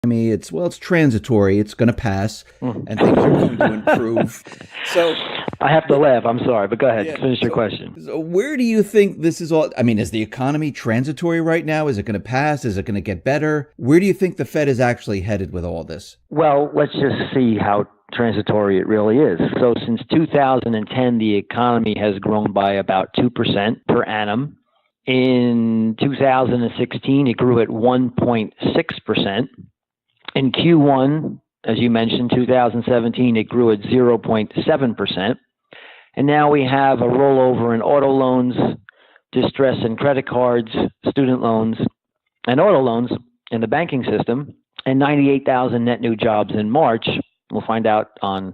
It's transitory. It's going to pass, and things are going to improve. So I have to laugh. I'm sorry, but go ahead. yeah, Finish your question. So where do you think this is all? I mean, is the economy transitory right now? Is it going to pass? Is it going to get better? Where do you think the Fed is actually headed with all this? Well, let's just see how transitory it really is. So since 2010, the economy has grown by about 2% per annum. In 2016, it grew at 1.6%. In Q1, as you mentioned, 2017, it grew at 0.7%. And now we have a rollover in auto loans, distress in credit cards, student loans, and auto loans in the banking system, and 98,000 net new jobs in March. We'll find out on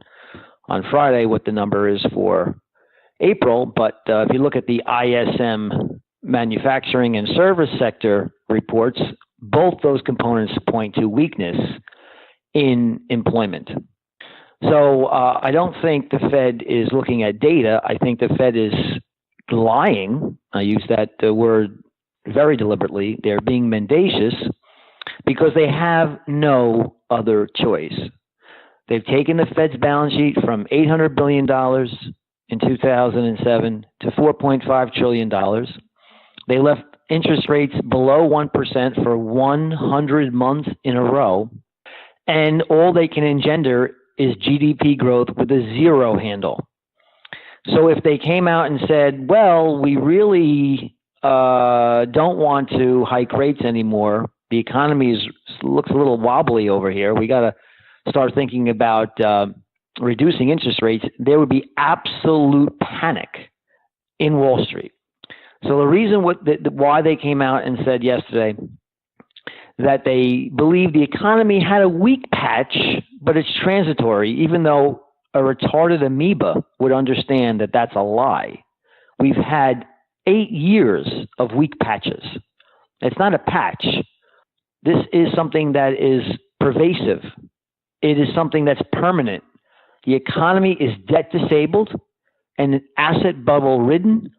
Friday what the number is for April. But if you look at the ISM manufacturing and service sector reports, both those components point to weakness in employment. So I don't think the Fed is looking at data. I think the Fed is lying. I use that word very deliberately. They're being mendacious because they have no other choice. They've taken the Fed's balance sheet from $800 billion in 2007 to $4.5 trillion. They left interest rates below 1% for 100 months in a row, and all they can engender is GDP growth with a zero handle. So if they came out and said, well, we really don't want to hike rates anymore, the economy looks a little wobbly over here, we got to start thinking about reducing interest rates, there would be absolute panic in Wall Street. So the reason why they came out and said yesterday that they believe the economy had a weak patch, but it's transitory, even though a retarded amoeba would understand that that's a lie. We've had 8 years of weak patches. It's not a patch. This is something that is pervasive. It is something that's permanent. The economy is debt disabled and asset bubble ridden,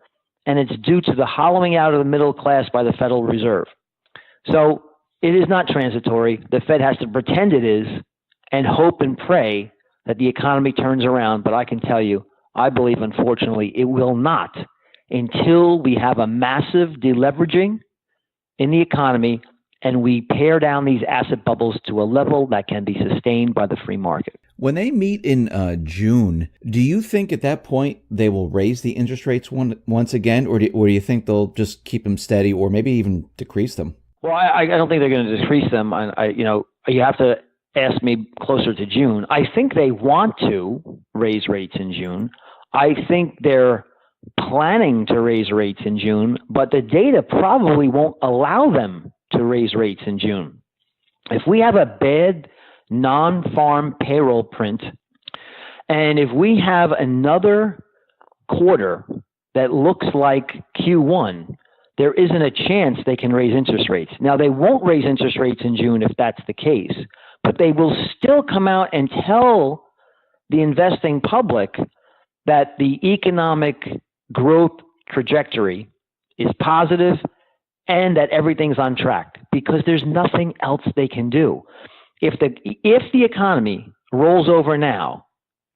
and it's due to the hollowing out of the middle class by the Federal Reserve. So it is not transitory. The Fed has to pretend it is and hope and pray that the economy turns around. But I can tell you, I believe, unfortunately, it will not until we have a massive deleveraging in the economy and we pare down these asset bubbles to a level that can be sustained by the free market. When they meet in June, do you think at that point they will raise the interest rates once again, or do you think they'll just keep them steady or maybe even decrease them? Well, I don't think they're going to decrease them. You have to ask me closer to June. I think they want to raise rates in June. I think they're planning to raise rates in June, but the data probably won't allow them to raise rates in June. If we have a bad non-farm payroll print, and if we have another quarter that looks like Q1, there isn't a chance they can raise interest rates. Now, they won't raise interest rates in June if that's the case, but they will still come out and tell the investing public that the economic growth trajectory is positive and that everything's on track, because there's nothing else they can do. If the economy rolls over now,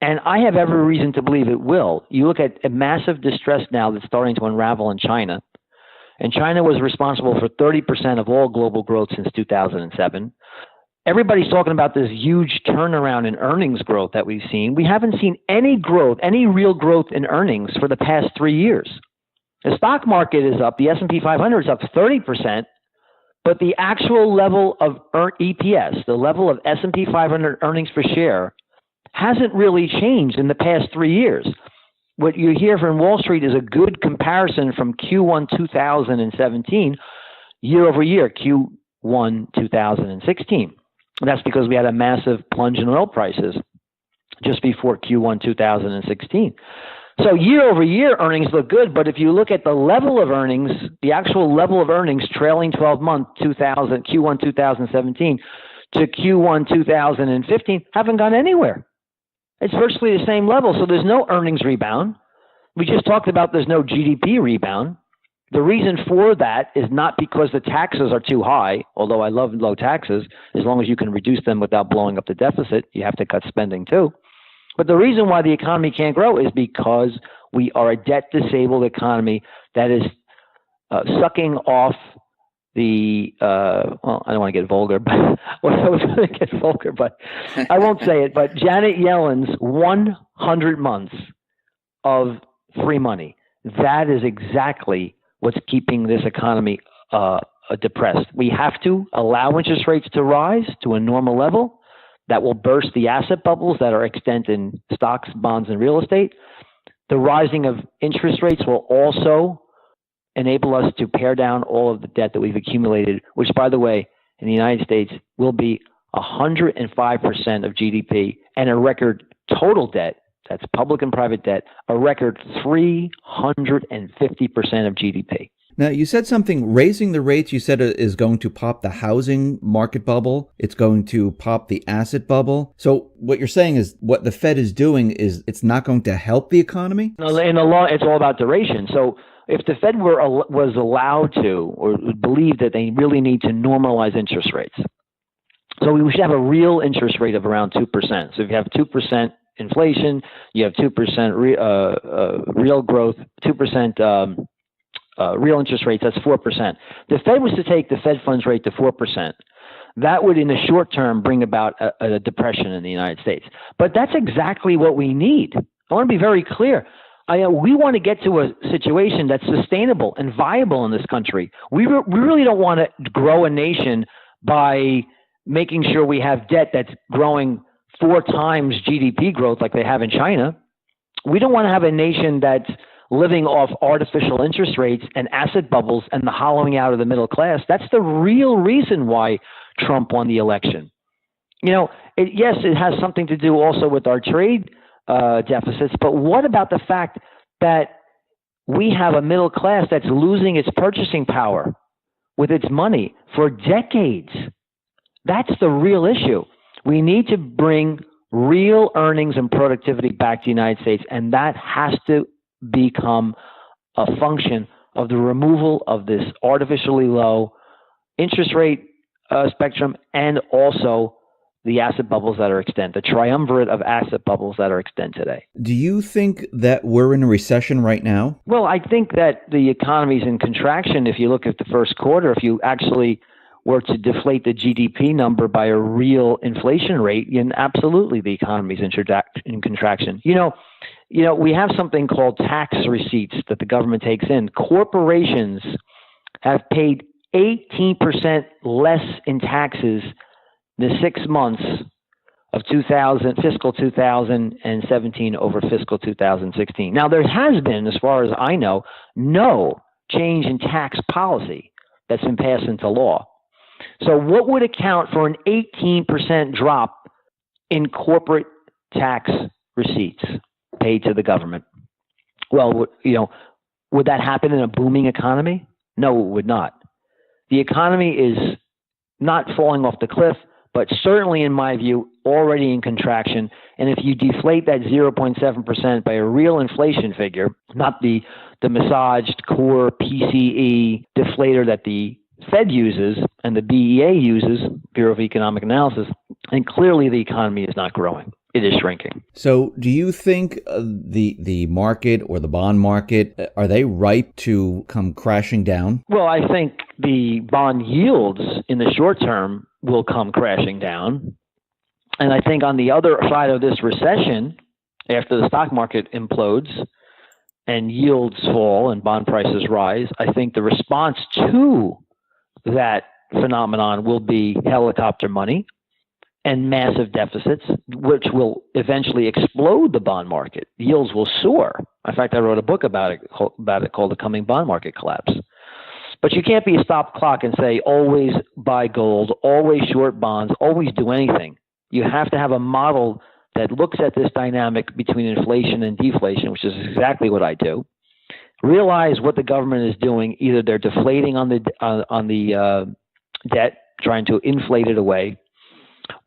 and I have every reason to believe it will, you look at a massive distress now that's starting to unravel in China, and China was responsible for 30% of all global growth since 2007. Everybody's talking about this huge turnaround in earnings growth that we've seen. We haven't seen any growth, any real growth in earnings for the past 3 years. The stock market is up. The S&P 500 is up 30%, but the actual level of EPS, the level of S&P 500 earnings per share, hasn't really changed in the past 3 years. What you hear from Wall Street is a good comparison from Q1 2017 year over year, Q1 2016. And that's because we had a massive plunge in oil prices just before Q1 2016. So year over year, earnings look good, but if you look at the level of earnings, the actual level of earnings trailing 12-month Q1 2017 to Q1 2015 haven't gone anywhere. It's virtually the same level, so there's no earnings rebound. We just talked about there's no GDP rebound. The reason for that is not because the taxes are too high, although I love low taxes. As long as you can reduce them without blowing up the deficit, you have to cut spending too. But the reason why the economy can't grow is because we are a debt-disabled economy that is sucking off the, well, I don't want to get vulgar, but well, I was going to get vulgar, but I won't say it, but Janet Yellen's 100 months of free money, that is exactly what's keeping this economy depressed. We have to allow interest rates to rise to a normal level that will burst the asset bubbles that are extant in stocks, bonds, and real estate. The rising of interest rates will also enable us to pare down all of the debt that we've accumulated, which, by the way, in the United States will be 105% of GDP and a record total debt, that's public and private debt, a record 350% of GDP. Now, you said something, raising the rates, you said is going to pop the housing market bubble. It's going to pop the asset bubble. So what you're saying is what the Fed is doing is it's not going to help the economy? In the law, it's all about duration. So if the Fed was allowed to, or believed that they really need to normalize interest rates, so we should have a real interest rate of around 2%. So if you have 2% inflation, you have 2% real growth, 2% real interest rates, that's 4%. The Fed was to take the Fed funds rate to 4%. That would, in the short term, bring about a depression in the United States. But that's exactly what we need. I want to be very clear. We want to get to a situation that's sustainable and viable in this country. We really don't want to grow a nation by making sure we have debt that's growing 4 times GDP growth like they have in China. We don't want to have a nation that's living off artificial interest rates and asset bubbles and the hollowing out of the middle class. That's the real reason why Trump won the election. You know, yes, it has something to do also with our trade deficits, but what about the fact that we have a middle class that's losing its purchasing power with its money for decades? That's the real issue. We need to bring real earnings and productivity back to the United States, and that has to become a function of the removal of this artificially low interest rate spectrum and also the asset bubbles that are extant, the triumvirate of asset bubbles that are extant today. Do you think that we're in a recession right now? Well, I think that the economy is in contraction. If you look at the first quarter, if you actually were to deflate the GDP number by a real inflation rate, then absolutely the economy is in contraction. You know, we have something called tax receipts that the government takes in. Corporations have paid 18% less in taxes the 6 months of fiscal 2017 over fiscal 2016. Now, there has been, as far as I know, no change in tax policy that's been passed into law. So what would account for an 18% drop in corporate tax receipts paid to the government? Well, you know, would that happen in a booming economy? No, it would not. The economy is not falling off the cliff, but certainly, in my view, already in contraction. And if you deflate that 0.7% by a real inflation figure, not the massaged core PCE deflator that the Fed uses and the BEA uses, Bureau of Economic Analysis, and clearly the economy is not growing. It is shrinking. So do you think the market or the bond market, are they ripe to come crashing down? Well, I think the bond yields in the short term will come crashing down. And I think on the other side of this recession, after the stock market implodes and yields fall and bond prices rise, I think the response to that phenomenon will be helicopter money and massive deficits, which will eventually explode the bond market. Yields will soar. In fact, I wrote a book about it called The Coming Bond Market Collapse. But you can't be a stop clock and say, always buy gold, always short bonds, always do anything. You have to have a model that looks at this dynamic between inflation and deflation, which is exactly what I do. Realize what the government is doing. Either they're deflating on the debt, trying to inflate it away,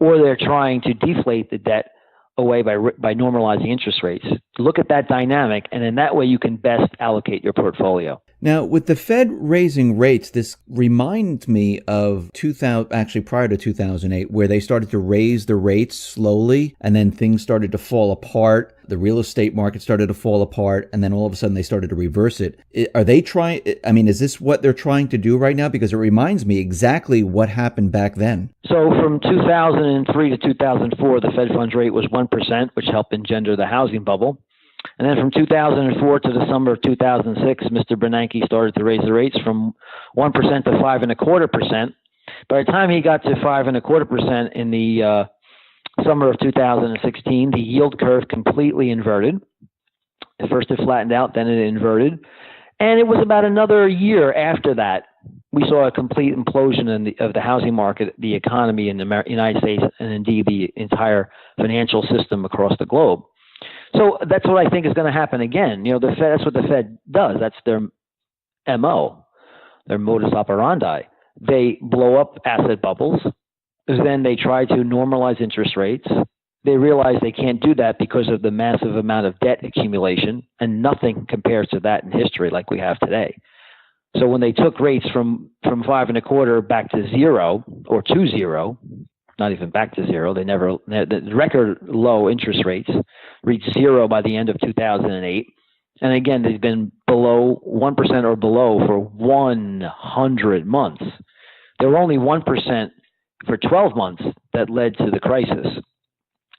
or they're trying to deflate the debt away by normalizing interest rates. Look at that dynamic, and in that way you can best allocate your portfolio. Now, with the Fed raising rates, this reminds me of 2000, actually prior to 2008, where they started to raise the rates slowly and then things started to fall apart. The real estate market started to fall apart, and then all of a sudden they started to reverse it. Are they trying? I mean, is this what they're trying to do right now? Because it reminds me exactly what happened back then. So from 2003 to 2004, the Fed funds rate was 1%, which helped engender the housing bubble. And then from 2004 to the summer of 2006, Mr. Bernanke started to raise the rates from 1% to 5.25%. By the time he got to 5.25% in the summer of 2016, the yield curve completely inverted. At first it flattened out, then it inverted. And it was about another year after that, we saw a complete implosion of the housing market, the economy in the United States, and indeed the entire financial system across the globe. So that's what I think is going to happen again. The Fed, that's what the Fed does. That's their MO, their modus operandi. They blow up asset bubbles. Then they try to normalize interest rates. They realize they can't do that because of the massive amount of debt accumulation, and nothing compares to that in history like we have today. So when they took rates from 5.25 back to zero, or to zero, not even back to zero, the record low interest rates reached zero by the end of 2008. And again, they've been below 1% or below for 100 months. They were only 1% for 12 months that led to the crisis,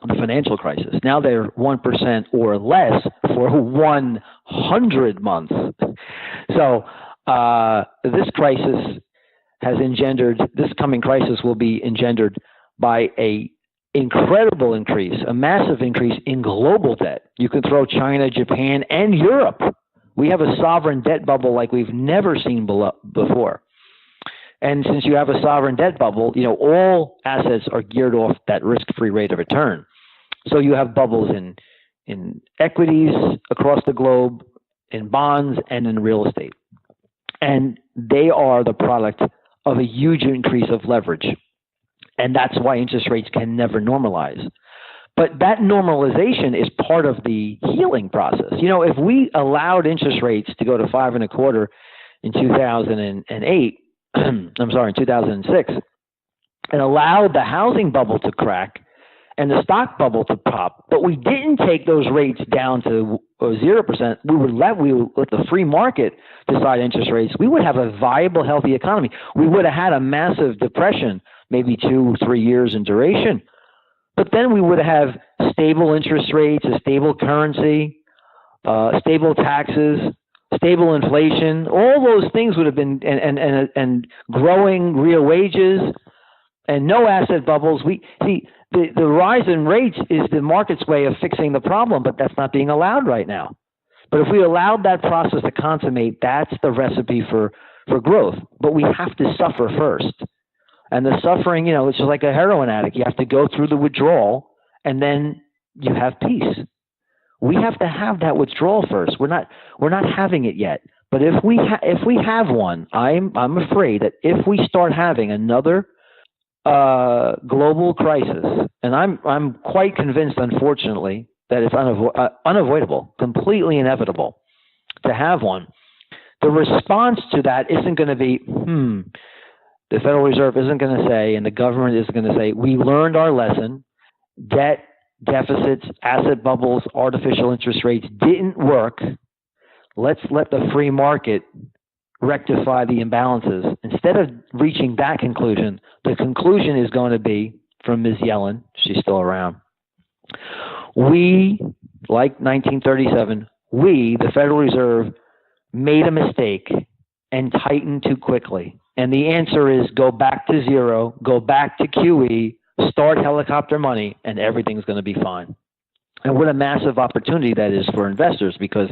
the financial crisis. Now they're 1% or less for 100 months. So this crisis has engendered, this coming crisis will be engendered by a incredible increase, a massive increase in global debt. You can throw China, Japan, and Europe. We have a sovereign debt bubble like we've never seen before. And since you have a sovereign debt bubble, all assets are geared off that risk-free rate of return. So you have bubbles in equities across the globe, in bonds, and in real estate. And they are the product of a huge increase of leverage. And that's why interest rates can never normalize. But that normalization is part of the healing process. If we allowed interest rates to go to 5.25 in 2008, in 2006, and allowed the housing bubble to crack and the stock bubble to pop, but we didn't take those rates down to 0%. We would let the free market decide interest rates. We would have a viable, healthy economy. We would have had a massive depression, maybe 2-3 years in duration. But then we would have stable interest rates, a stable currency, stable taxes, stable inflation. All those things would have been, and growing real wages, and no asset bubbles. The rise in rates is the market's way of fixing the problem, but that's not being allowed right now. But if we allowed that process to consummate, that's the recipe for growth. But we have to suffer first. And the suffering, it's just like a heroin addict. You have to go through the withdrawal, and then you have peace. We have to have that withdrawal first. We're not having it yet. But if we have one, I'm afraid that if we start having another global crisis, and I'm quite convinced, unfortunately, that it's unavoidable, completely inevitable to have one. The response to that isn't going to be, the Federal Reserve isn't going to say, and the government isn't going to say, we learned our lesson, debt, deficits, asset bubbles, artificial interest rates didn't work. Let's let the free market rectify the imbalances. Instead of reaching that conclusion, the conclusion is going to be, from Ms. Yellen, she's still around, we, like 1937, we, the Federal Reserve, made a mistake and tightened too quickly. And the answer is go back to zero, go back to QE, start helicopter money, and everything's going to be fine. And what a massive opportunity that is for investors, because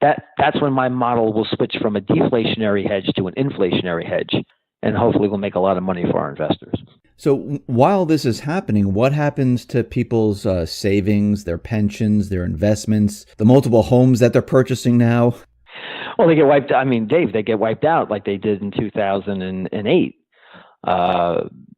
that's when my model will switch from a deflationary hedge to an inflationary hedge, and hopefully we'll make a lot of money for our investors. So while this is happening, what happens to people's savings, their pensions, their investments, the multiple homes that they're purchasing now? Well, they get wiped. I mean, Dave, they get wiped out like they did in 2008.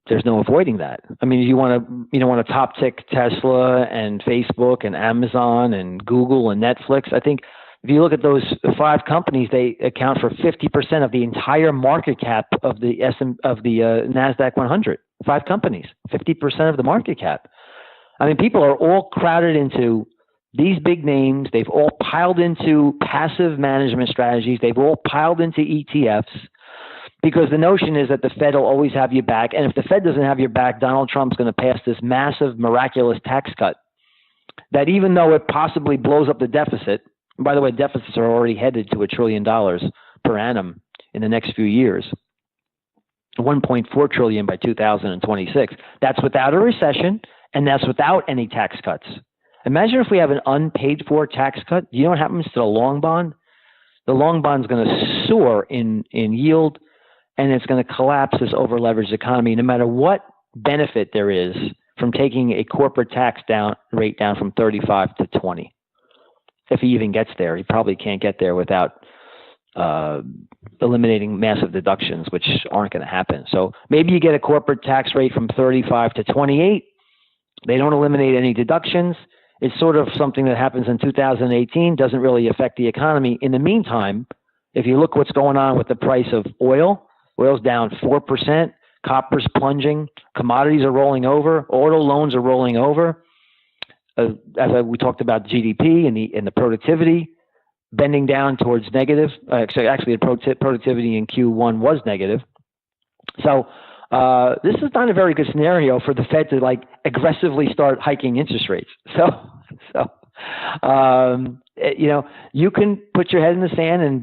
There's no avoiding that. I mean, you want to top tick Tesla and Facebook and Amazon and Google and Netflix. I think If you look at those 5 companies, they account for 50% of the entire market cap of the NASDAQ 100. 5 companies, 50% of the market cap. I mean, people are all crowded into these big names. They've all piled into passive management strategies. They've all piled into ETFs because the notion is that the Fed will always have your back. And if the Fed doesn't have your back, Donald Trump's going to pass this massive, miraculous tax cut that even though it possibly blows up the deficit, and by the way, deficits are already headed to $1 trillion per annum in the next few years, 1.4 trillion by 2026. That's without a recession, and that's without any tax cuts. Imagine if we have an unpaid for tax cut. Do you know what happens to the long bond? The long bond is going to soar in yield, and it's going to collapse this over-leveraged economy, no matter what benefit there is from taking a corporate tax rate down from 35 to 20. If he even gets there, he probably can't get there without eliminating massive deductions, which aren't going to happen. So maybe you get a corporate tax rate from 35 to 28. They don't eliminate any deductions. It's sort of something that happens in 2018, doesn't really affect the economy. In the meantime, if you look what's going on with the price of oil, oil's down 4%, copper's plunging, commodities are rolling over, auto loans are rolling over. We talked about GDP and the productivity bending down towards negative. Actually, the productivity in Q1 was negative. So this is not a very good scenario for the Fed to aggressively start hiking interest rates. So you can put your head in the sand and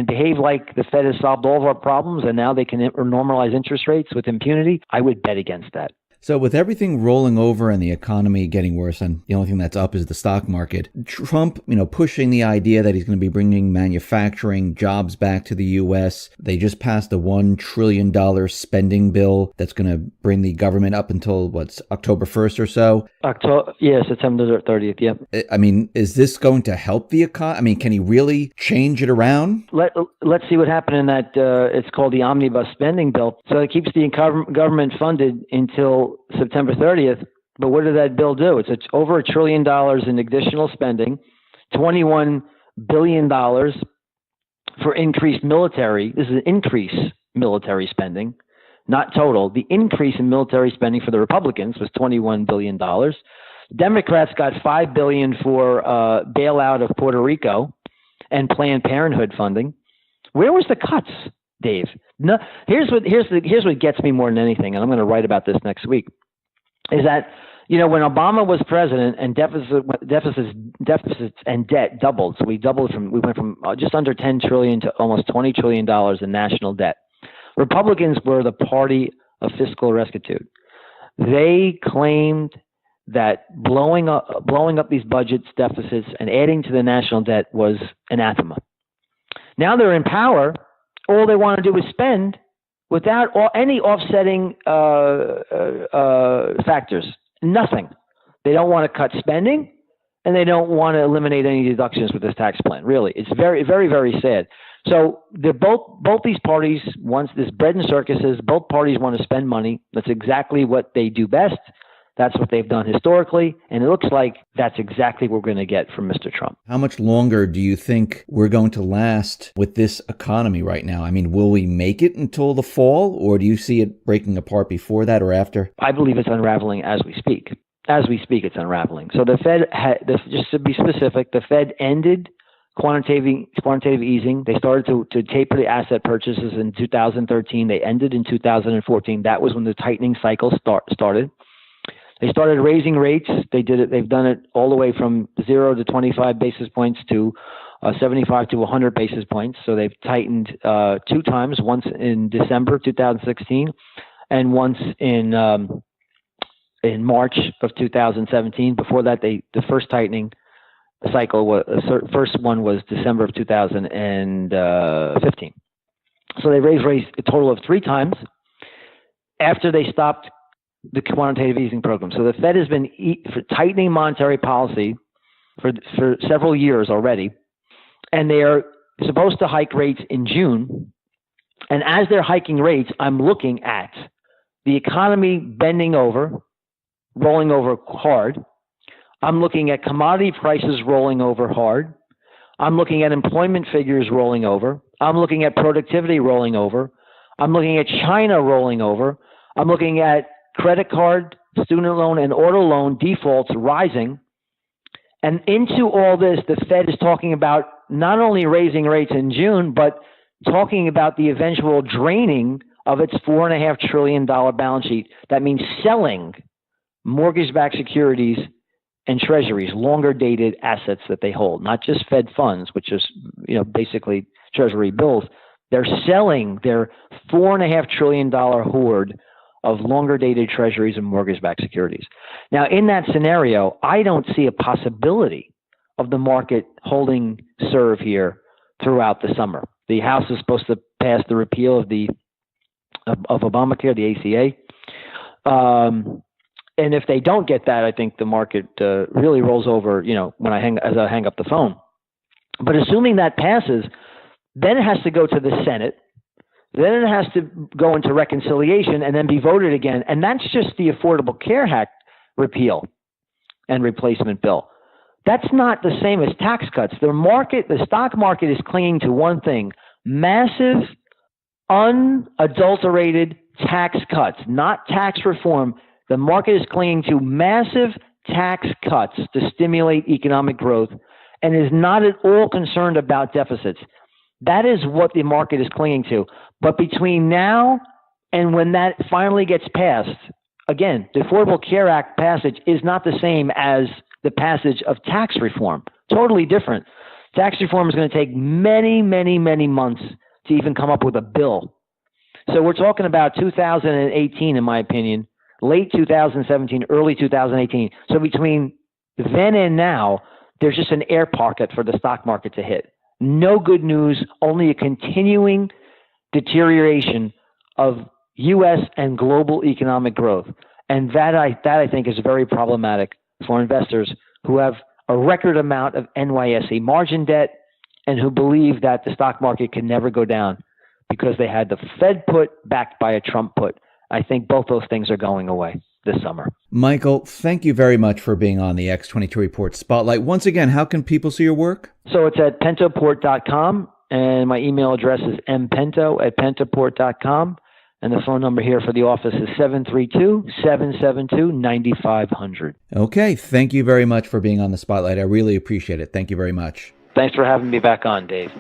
behave like the Fed has solved all of our problems and now they can normalize interest rates with impunity. I would bet against that. So with everything rolling over and the economy getting worse, and the only thing that's up is the stock market, Trump, pushing the idea that he's going to be bringing manufacturing jobs back to the U.S. They just passed a $1 trillion spending bill that's going to bring the government up until, October 1st or so? September 30th, yeah. I mean, is this going to help the economy? I mean, can he really change it around? Let's see what happened in that, it's called the omnibus spending bill. So it keeps the government funded until September 30th. But what did that bill do? It's over $1 trillion in additional spending, $21 billion for increased military. This is an increase military spending, not total. The increase in military spending for the Republicans was $21 billion. Democrats got $5 billion for bailout of Puerto Rico and Planned Parenthood funding. Where was the cuts, Dave? No, here's what gets me more than anything, and I'm going to write about this next week, is that when Obama was president and deficits and debt doubled, so we went from just under 10 trillion to almost $20 trillion in national debt. Republicans were the party of fiscal rectitude. They claimed that blowing up these budgets deficits and adding to the national debt was anathema. Now they're in power. All they want to do is spend without any offsetting factors. Nothing. They don't want to cut spending, and they don't want to eliminate any deductions with this tax plan. Really, it's very, very, very sad. So they're both these parties want this bread and circuses. Both parties want to spend money. That's exactly what they do best. That's what they've done historically, and it looks like that's exactly what we're going to get from Mr. Trump. How much longer do you think we're going to last with this economy right now? I mean, will we make it until the fall, or do you see it breaking apart before that or after? I believe it's unraveling as we speak. As we speak, it's unraveling. So the Fed, just to be specific, the Fed ended quantitative easing. They started to taper the asset purchases in 2013. They ended in 2014. That was when the tightening cycle started. They started raising rates. They've done it all the way from 0 to 25 basis points to 75 to 100 basis points. So they've tightened 2 times, once in December 2016 and once in March of 2017. Before that, the first tightening cycle first one was December of 2015. So they raised rates a total of 3 times after they stopped the quantitative easing program. So the Fed has been tightening monetary policy for several years already, and they are supposed to hike rates in June. And as they're hiking rates, I'm looking at the economy bending over, rolling over hard. I'm looking at commodity prices rolling over hard. I'm looking at employment figures rolling over. I'm looking at productivity rolling over. I'm looking at China rolling over. I'm looking at credit card, student loan, and auto loan defaults rising. And into all this, the Fed is talking about not only raising rates in June, but talking about the eventual draining of its $4.5 trillion balance sheet. That means selling mortgage-backed securities and treasuries, longer dated assets that they hold, not just Fed funds, which is, basically treasury bills. They're selling their $4.5 trillion hoard of longer dated treasuries and mortgage-backed securities. Now, in that scenario, I don't see a possibility of the market holding serve here throughout the summer. The House is supposed to pass the repeal of Obamacare, the ACA. And if they don't get that, I think the market really rolls over, as I hang up the phone. But assuming that passes, then it has to go to the Senate. Then it has to go into reconciliation and then be voted again. And that's just the Affordable Care Act repeal and replacement bill. That's not the same as tax cuts. The stock market is clinging to one thing: massive, unadulterated tax cuts, not tax reform. The market is clinging to massive tax cuts to stimulate economic growth and is not at all concerned about deficits. That is what the market is clinging to. But between now and when that finally gets passed, again, the Affordable Care Act passage is not the same as the passage of tax reform. Totally different. Tax reform is going to take many, many, many months to even come up with a bill. So we're talking about 2018, in my opinion, late 2017, early 2018. So between then and now, there's just an air pocket for the stock market to hit. No good news, only a continuing deterioration of U.S. and global economic growth. And that I think is very problematic for investors who have a record amount of NYSE margin debt and who believe that the stock market can never go down because they had the Fed put backed by a Trump put. I think both those things are going away this summer. Michael, thank you very much for being on the X22 Report Spotlight. Once again, how can people see your work? So it's at pentoport.com, and my email address is mpento@pentoport.com, and the phone number here for the office is 732-772-9500. Okay, thank you very much for being on the Spotlight. I really appreciate it. Thank you very much. Thanks for having me back on, Dave.